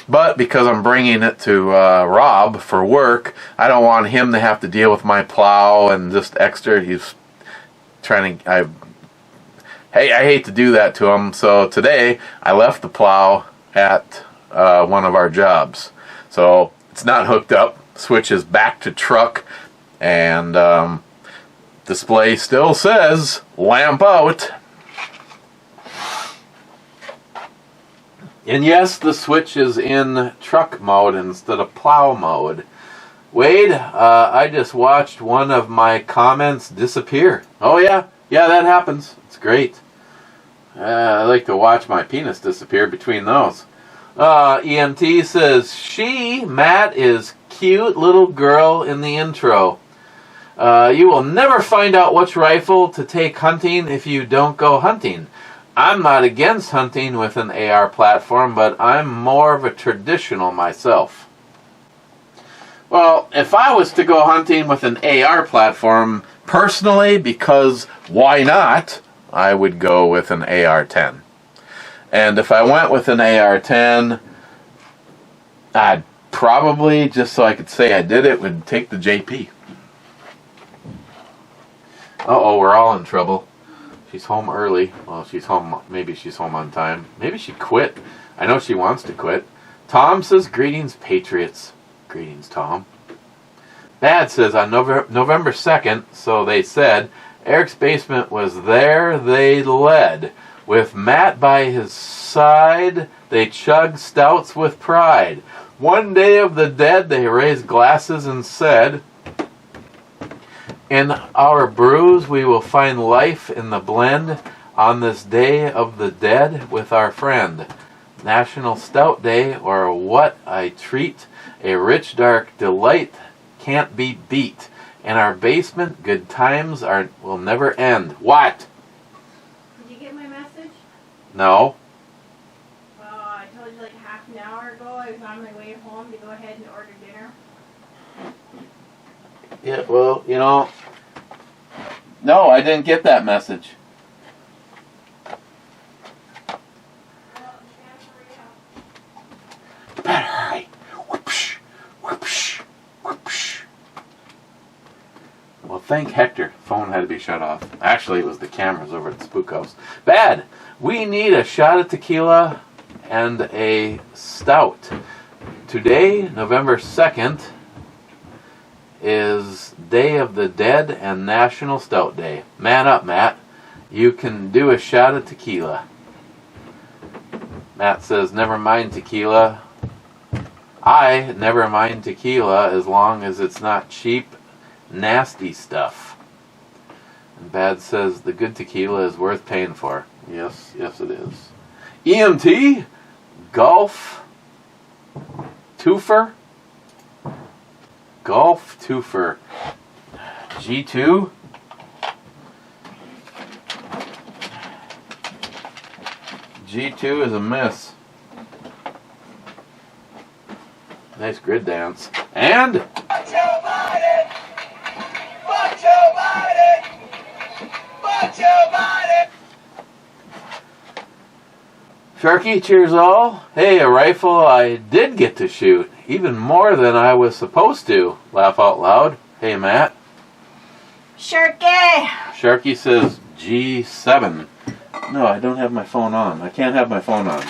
But because I'm bringing it to Rob for work, I don't want him to have to deal with my plow and just extra. He's trying to. I hate to do that to him. So today I left the plow at one of our jobs. So it's not hooked up. Switches back to truck, and display still says lamp out. And yes, the switch is in truck mode instead of plow mode. Wade, I just watched one of my comments disappear. Oh yeah, that happens. It's great. I like to watch my penis disappear between those. EMT says, Matt is cute little girl in the intro. You will never find out which rifle to take hunting if you don't go hunting. I'm not against hunting with an AR platform, but I'm more of a traditional myself. Well, if I was to go hunting with an AR platform, personally, because why not, I would go with an AR-10. And if I went with an AR-10, I'd probably, just so I could say I did it, would take the JP. Uh-oh, we're all in trouble. She's home early. Well, she's home. Maybe she's home on time. Maybe she quit. I know she wants to quit. Tom says, greetings, Patriots. Greetings, Tom. Bad says, on November 2nd, so they said, Eric's Basement was there they led. With Matt by his side, they chugged stouts with pride. One day of the dead, they raised glasses and said, "In our brews we will find life in the blend on this day of the dead with our friend. National Stout Day, or what I treat, a rich dark delight can't be beat. In our basement, good times will never end." What? Did you get my message? No. I told you like half an hour ago I was on my way home to go ahead and order dinner. Yeah, well, you know, no, I didn't get that message. Well, transfer it out. Better hurry. Whoopsh, whoopsh, whoopsh. Well, thank Hector. Phone had to be shut off. Actually, it was the cameras over at the Spook House. Bad. We need a shot of tequila and a stout. Today, November 2nd, is Day of the Dead and National Stout Day. Man up, Matt. You can do a shot of tequila. Matt says, never mind tequila. I never mind tequila as long as it's not cheap, nasty stuff. And Bad says, the good tequila is worth paying for. Yes, yes it is. EMT, Golf, Twofer, Golf Twofer, G2, G2 is a miss. Nice grid dance. And Fuck Joe Biden! Fuck Joe Biden! Fuck Joe Biden! Sharky, cheers all. Hey, a rifle I did get to shoot. Even more than I was supposed to. Laugh out loud. Hey, Matt. Sharky! Sharky says G7. No, I don't have my phone on. I can't have my phone on.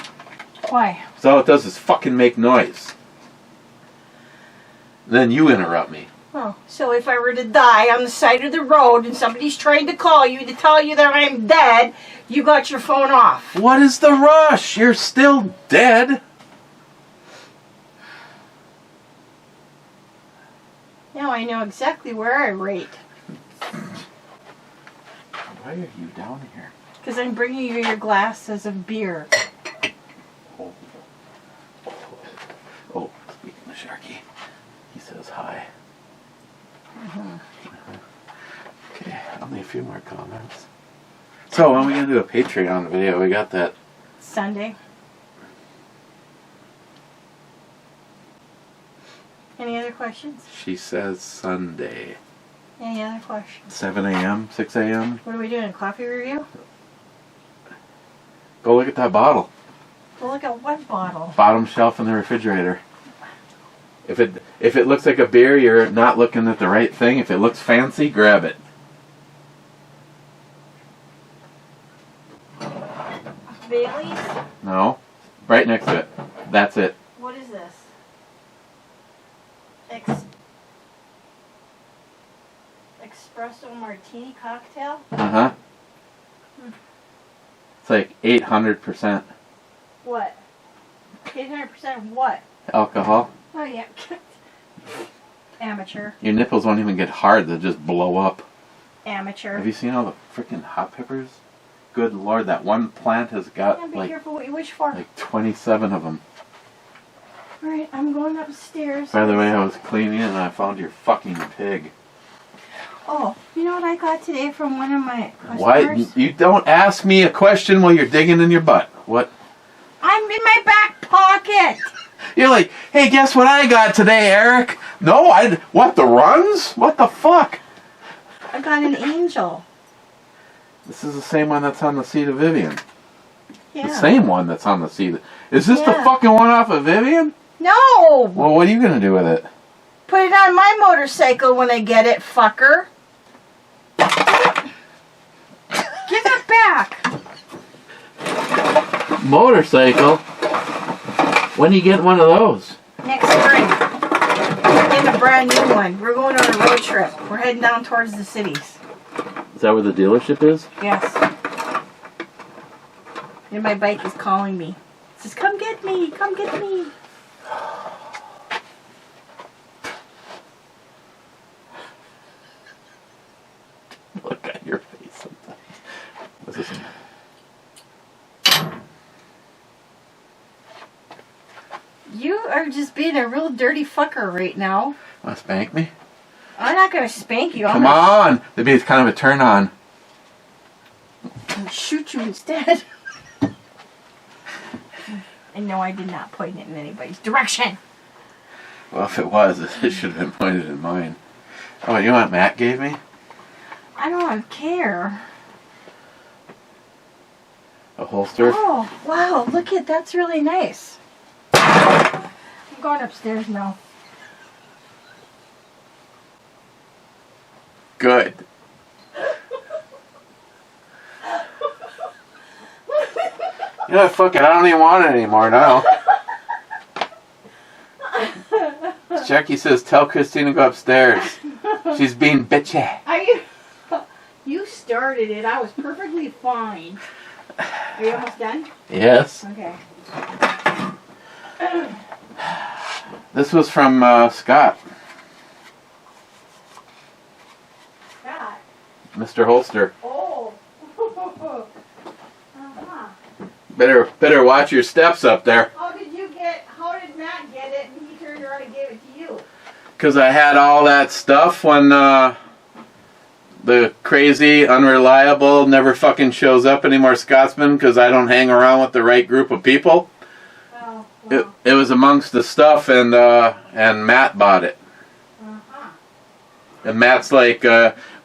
Why? So all it does is fucking make noise. Then you interrupt me. Oh, so if I were to die on the side of the road and somebody's trying to call you to tell you that I'm dead, you got your phone off. What is the rush? You're still dead. Now I know exactly where I rate. Why are you down here? Because I'm bringing you your glasses of beer. Oh, speaking of Sharky, he says hi. Okay, only a few more comments. So when are we gonna do a Patreon video? We got that. Sunday. Any other questions? She says Sunday. Any other questions? 7 a.m., 6 a.m. What are we doing? A coffee review? Go look at that bottle. Well, look at what bottle? Bottom shelf in the refrigerator. If it looks like a beer, you're not looking at the right thing. If it looks fancy, grab it. Bailey's? No, right next to it. That's it. What is this? Espresso martini cocktail? Uh-huh. It's like 800% What? 800% of what? alcohol. Oh, yeah. Amateur. Your nipples won't even get hard. They'll just blow up. Amateur. Have you seen all the freaking hot peppers? Good Lord, that one plant has got Yeah, be like careful what you wish for. 27 of them. Alright, I'm going upstairs. By the way, I was cleaning it and I found your fucking pig. Oh, you know what I got today from one of my customers? Why? You don't ask me a question while you're digging in your butt. What? I'm in my back pocket. You're like, hey, guess what I got today, Eric? No, what, the runs? What the fuck? I got an angel. This is the same one that's on the seat of Vivian. Yeah. The same one that's on the seat. Is this the Yeah. fucking one off of Vivian? No! Well, what are you going to do with it? Put it on my motorcycle when I get it, fucker. Give it back. Motorcycle? When are you getting one of those? Next spring. Getting a brand new one. We're going on a road trip. We're heading down towards the cities. Is that where the dealership is? Yes. And my bike is calling me. It says, come get me. Come get me. are just being a real dirty fucker right now. Want to spank me? I'm not gonna spank you. Come on! That'd be kind of a turn on. I'll shoot you instead. And no, I did not point it in anybody's direction. Well, if it was, it should have been pointed in mine. Oh, you know what Matt gave me? I don't care. A holster? Oh, wow, look at that's really nice. I'm going upstairs now. Good. You know what, fuck it, I don't even want it anymore now. Jackie says, tell Christine to go upstairs. She's being bitchy. You started it. I was perfectly fine. Are you almost done? Yes. Okay. This was from Scott. Scott. Mr. Holster. Oh. Uh-huh. Better watch your steps up there. How did Matt get it and he turned around and gave it to you? Because I had all that stuff when the crazy, unreliable, never fucking shows up anymore Scotsman because I don't hang around with the right group of people. Oh, well. It was amongst the stuff, and Matt bought it. Uh-huh. And Matt's like,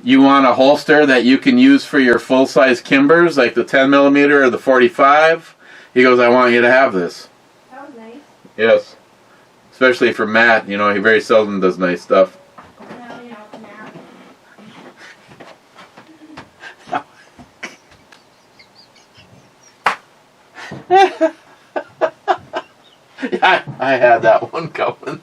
you want a holster that you can use for your full-size Kimbers, like the 10mm or the 45? He goes, I want you to have this. That was nice. Yes. Especially for Matt, you know, he very seldom does nice stuff. Well, you know, Matt. Yeah, I had that one coming.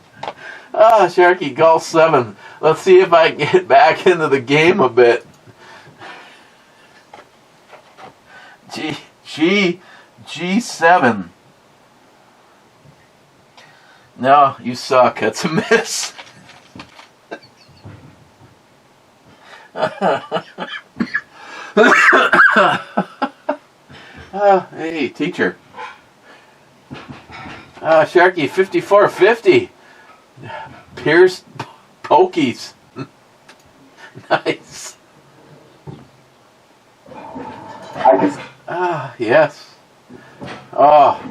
Ah, Sharky, Golf 7. Let's see if I can get back into the game a bit. G7. No, you suck. That's a miss. Hey, teacher. Sharky, 5450. Pierced pokies. Nice. Yes. Oh,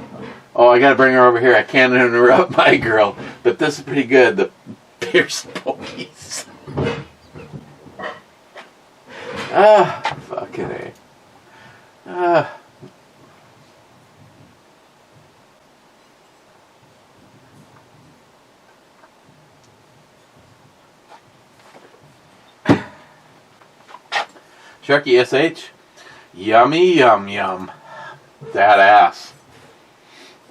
I gotta bring her over here. I can't interrupt my girl, but this is pretty good. The pierced pokies. Fucking A. Sharky SH. Yummy, yum, yum. That ass.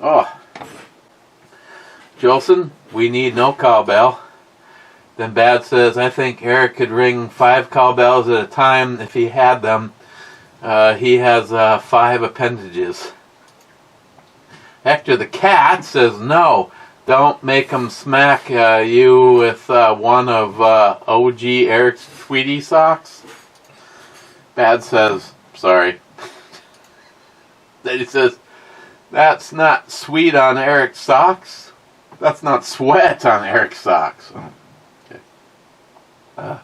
Oh. Jolson, we need no cowbell. Then Bad says, I think Eric could ring 5 cowbells at a time if he had them. He has 5 appendages. Hector the Cat says, no, don't make him smack you with one of OG Eric's Tweety socks. Bad says, sorry. Then he says, that's not sweet on Eric's socks. That's not sweat on Eric's socks. Okay.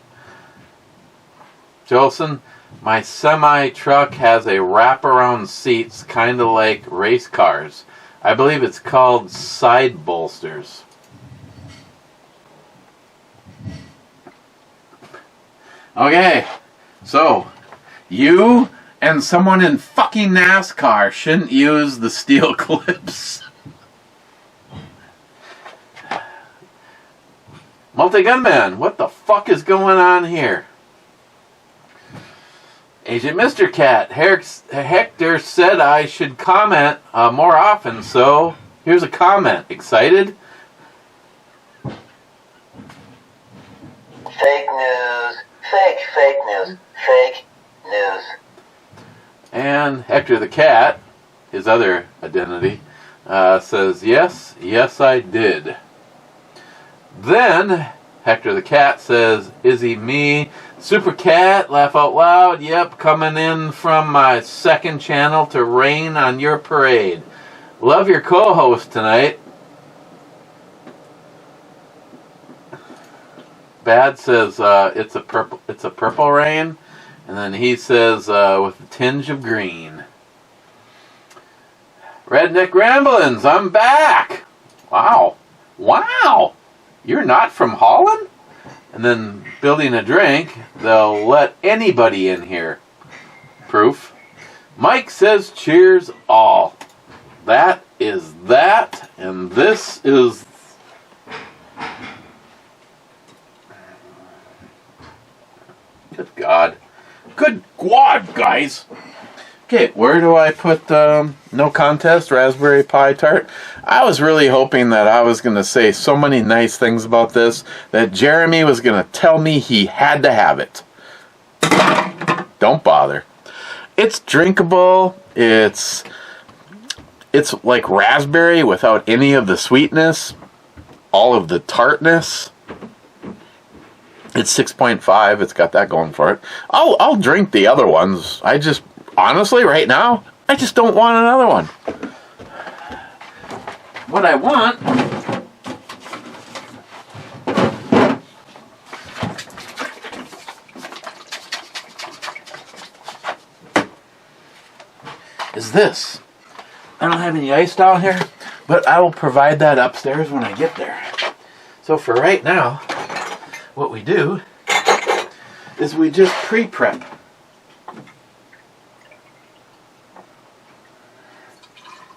Jolson, my semi-truck has a wraparound seats, kind of like race cars. I believe it's called side bolsters. Okay, so you and someone in fucking NASCAR shouldn't use the steel clips. Multi-gunman, what the fuck is going on here? Agent Mr. Cat, Hector said I should comment more often, so here's a comment. Excited? Fake news. Fake news. Fake news. And Hector the Cat, his other identity, says, yes, I did. Then Hector the Cat says, is he me? Super Cat, laugh out loud, yep, coming in from my second channel to rain on your parade. Love your co-host tonight. Bad says it's a purple rain, and then he says with a tinge of green. Redneck Ramblings, I'm back. Wow. You're not from Holland? And then building a drink, they'll let anybody in here. Proof. Mike says cheers all. That is that, and this is... Good God. Good God, guys. Okay, where do I put no contest raspberry pie tart? I was really hoping that I was going to say so many nice things about this that Jeremy was going to tell me he had to have it. Don't bother. It's drinkable. It's like raspberry without any of the sweetness, all of the tartness. It's 6.5. It's got that going for it. I'll drink the other ones. I just, honestly, right now, I just don't want another one. What I want is this. I don't have any ice down here, but I will provide that upstairs when I get there. So for right now, what we do is we just pre-prep.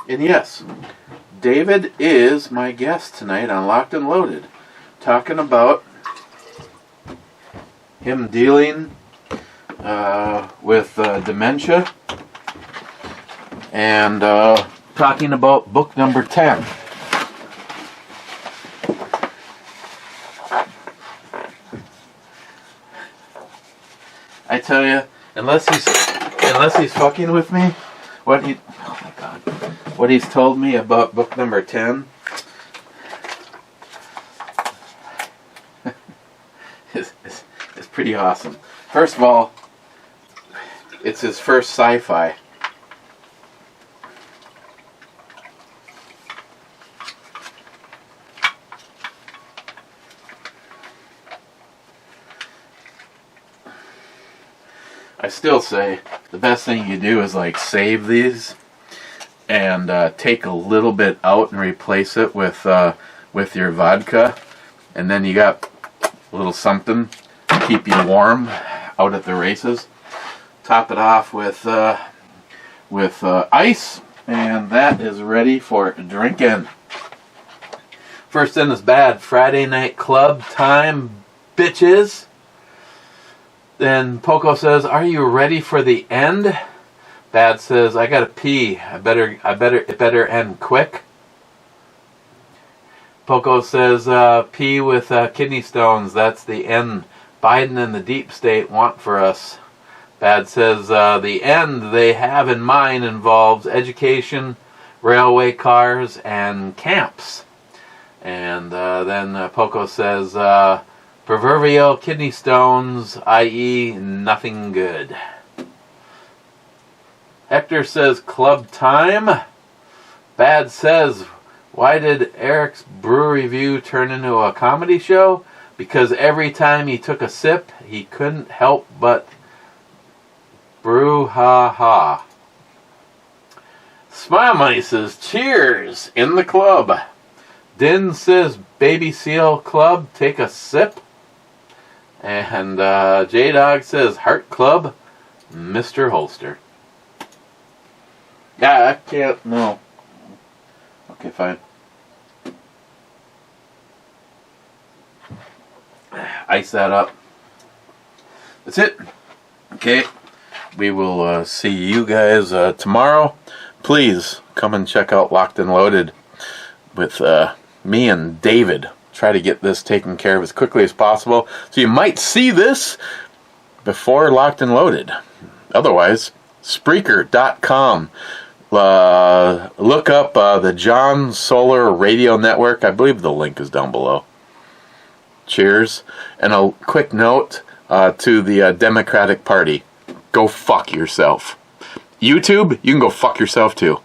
And yes, David is my guest tonight on Locked and Loaded, talking about him dealing with dementia and talking about book number 10. I tell you, unless he's fucking with me, what he's told me about book number 10 is pretty awesome. First of all, it's his first sci-fi. I still say the best thing you do is like save these and take a little bit out and replace it with your vodka, and then you got a little something to keep you warm out at the races. Top it off with ice, and that is ready for drinking. First in is Bad. Friday night club time, bitches. Then Poco says, "Are you ready for the end?" Bad says, "I gotta pee. It better end quick." Poco says, "Pee with kidney stones. That's the end Biden and the deep state want for us." Bad says, "The end they have in mind involves education, railway cars, and camps." And then Poco says, "Proverbial kidney stones, i.e. nothing good." Hector says, "Club time." Bad says, "Why did Eric's brew review turn into a comedy show? Because every time he took a sip, he couldn't help but brew ha ha." Smile Money says, "Cheers in the club." Din says, "Baby Seal Club, take a sip." And J-Dog says, "Heart Club, Mr. Holster." Yeah, I can't, no. Okay, fine. Ice that up. That's it. Okay. We will see you guys tomorrow. Please come and check out Locked and Loaded with me and David. Try to get this taken care of as quickly as possible. So you might see this before Locked and Loaded. Otherwise, Spreaker.com. Look up the John Solar Radio Network. I believe the link is down below. Cheers. And a quick note to the Democratic Party. Go fuck yourself. YouTube, you can go fuck yourself too.